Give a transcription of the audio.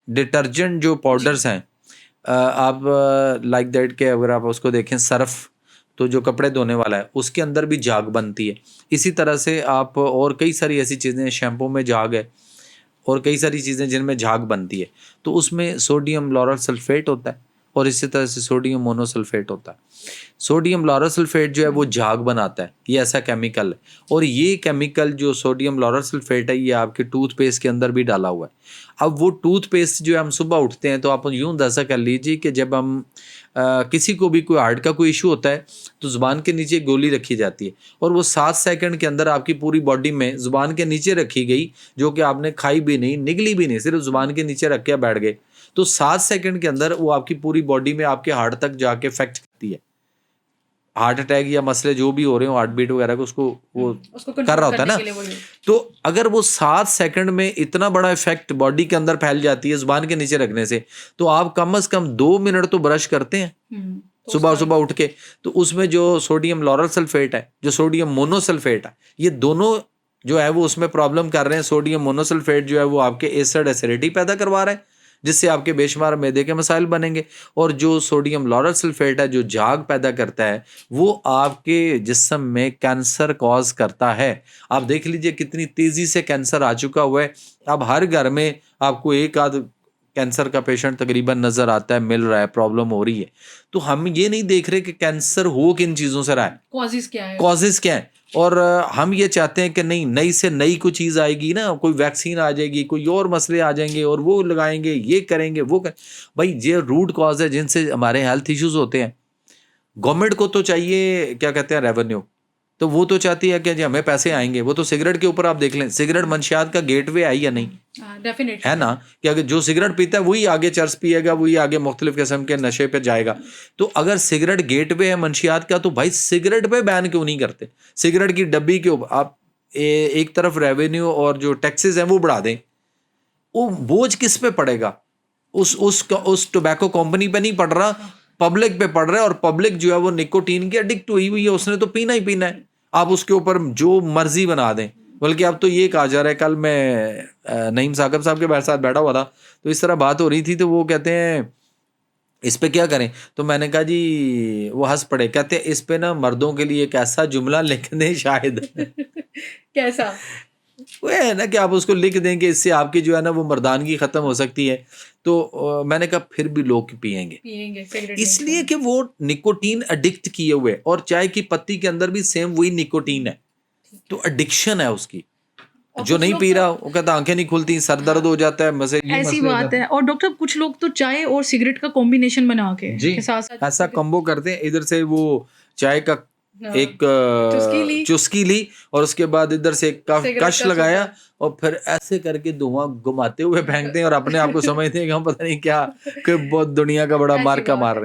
Detergent जो powders हैं, आप लाइक दैट के अगर आप उसको देखें, सर्फ तो जो कपड़े धोने वाला है उसके अंदर भी झाग बनती है। इसी तरह से आप और कई सारी ऐसी चीज़ें, शैम्पू में झाग है और कई सारी चीज़ें जिनमें झाग बनती है, तो उसमें सोडियम लॉरल सल्फेट होता है और इसी तरह से सोडियम मोनोसल्फेट होता है। सोडियम लॉरल सल्फेट जो है वो झाग बनाता है, ये ऐसा केमिकल है। और ये केमिकल जो सोडियम लॉरल सल्फेट है ये आपके टूथपेस्ट के अंदर भी डाला हुआ है। अब वो टूथपेस्ट जो है, हम सुबह उठते हैं तो आप यूँ अंदाज़ा कर लीजिए कि जब हम किसी को भी कोई हार्ट का कोई इशू होता है तो ज़ुबान के नीचे गोली रखी जाती है और वो 7 सेकंड के अंदर आपकी पूरी बॉडी में ज़ुबान के नीचे रखी गई, जो कि आपने खाई भी नहीं, निगली भी नहीं, सिर्फ ज़ुबान के नीचे रख के बैठ गए, तो 7 सेकंड के अंदर वो आपकी पूरी बॉडी में आपके हार्ट तक जाके इफेक्ट करती है। हार्ट अटैक या मसले जो भी हो रहे हो, हार्ट बीट वगैरह को उसको वो उसको कर कंट्रोल रहा होता है करने ना। के लिए वही। तो अगर वो 7 सेकंड में इतना बड़ा इफेक्ट बॉडी के अंदर फैल जाती है जुबान के नीचे रखने से, तो आप कम से कम 2 मिनट तो ब्रश करते हैं तो सुबह उसका सुबह उठ के। तो उसमें जो सोडियम लॉरल सल्फेट है, जो सोडियम मोनोसल्फेट है, ये दोनों जो है वो उसमें प्रॉब्लम कर रहे हैं। सोडियम मोनोसल्फेट जो है वो आपके एसिड एसिडिटी पैदा करवा रहा है, जिससे आपके बेशुमार मैदे के मसाइल बनेंगे। और जो सोडियम लॉरल सल्फेट है, जो झाग पैदा करता है, वो आपके जिस्म में कैंसर कॉज करता है। आप देख लीजिए कितनी तेजी से कैंसर आ चुका हुआ है। अब हर घर में आपको एक आध कैंसर का पेशेंट तकरीबन नजर आता है, मिल रहा है, प्रॉब्लम हो रही है। तो हम ये नहीं देख रहे कि कैंसर हो किन चीजों से रहा है, कॉजेज क्या है, कॉजेज क्या है। और हम ये चाहते हैं कि नहीं, नई से नई कोई चीज़ आएगी ना, कोई वैक्सीन आ जाएगी, कोई और मसले आ जाएंगे और वो लगाएंगे, ये करेंगे, वो कर। भाई ये रूट कॉज है जिनसे हमारे हेल्थ इश्यूज होते हैं। गवर्नमेंट को तो चाहिए क्या कहते हैं, रेवेन्यू, तो वो तो चाहती है कि जी हमें पैसे आएंगे। वो तो सिगरेट के ऊपर आप देख लें, सिगरेट मंशियात का गेटवे है या नहीं, डेफिनेटली है ना, कि अगर जो सिगरेट पीता है वही आगे चर्स पिएगा, वही आगे मुख्तलिफ किस्म के नशे पे जाएगा। तो अगर सिगरेट गेटवे है मंशियात का, तो भाई सिगरेट पे बैन क्यों नहीं करते? सिगरेट की डब्बी के ऊपर आप एक तरफ रेवेन्यू और जो टैक्सेस हैं वो बढ़ा दें, वो बोझ किस पे पड़ेगा? उस टोबैको कंपनी पे नहीं पड़ रहा, पब्लिक पे पड़ रहा है। और पब्लिक जो है वो निकोटीन की एडिक्ट हुई हुई है, उसने तो पीना ही पीना है। आप उसके ऊपर जो मर्जी बना दें। बल्कि अब तो ये कहा जा रहा है, कल मैं नईम साकब साहब के साथ बैठा हुआ था, तो इस तरह बात हो रही थी, तो वो कहते हैं इस पे क्या करें? तो मैंने कहा जी, वो हंस पड़े, कहते हैं इस पे ना मर्दों के लिए एक ऐसा जुमला लिख दें शायद। कैसा? वो है ना कि आप उसको लिख दें कि इससे आपकी जो है ना वो मर्दानगी खत्म हो सकती है। तो मैंने कहा फिर भी लोग पिएंगे, सिगरेट इसलिए कि वो निकोटीन एडिक्ट किए हुए, और चाय की पत्ती के अंदर भी सेम वही निकोटीन है। तो एडिक्शन है उसकी। जो नहीं पी रहा वो कहता आंखें नहीं खुलती, सर दर्द हो जाता है, मजे ये ऐसी मसले बात है। और डॉक्टर कुछ लोग तो चाय और सिगरेट का कॉम्बिनेशन बना जी के साथ ऐसा कम्बो करते हैं। इधर से वो चाय का एक चुस्की ली और उसके बाद इधर से एक कश लगाया और फिर ऐसे करके धुआं घुमाते हुए फेंकते हैं और अपने आप को समझते हैं कि हम पता नहीं क्या, कि बहुत दुनिया का बड़ा मार्का मार रहे हैं।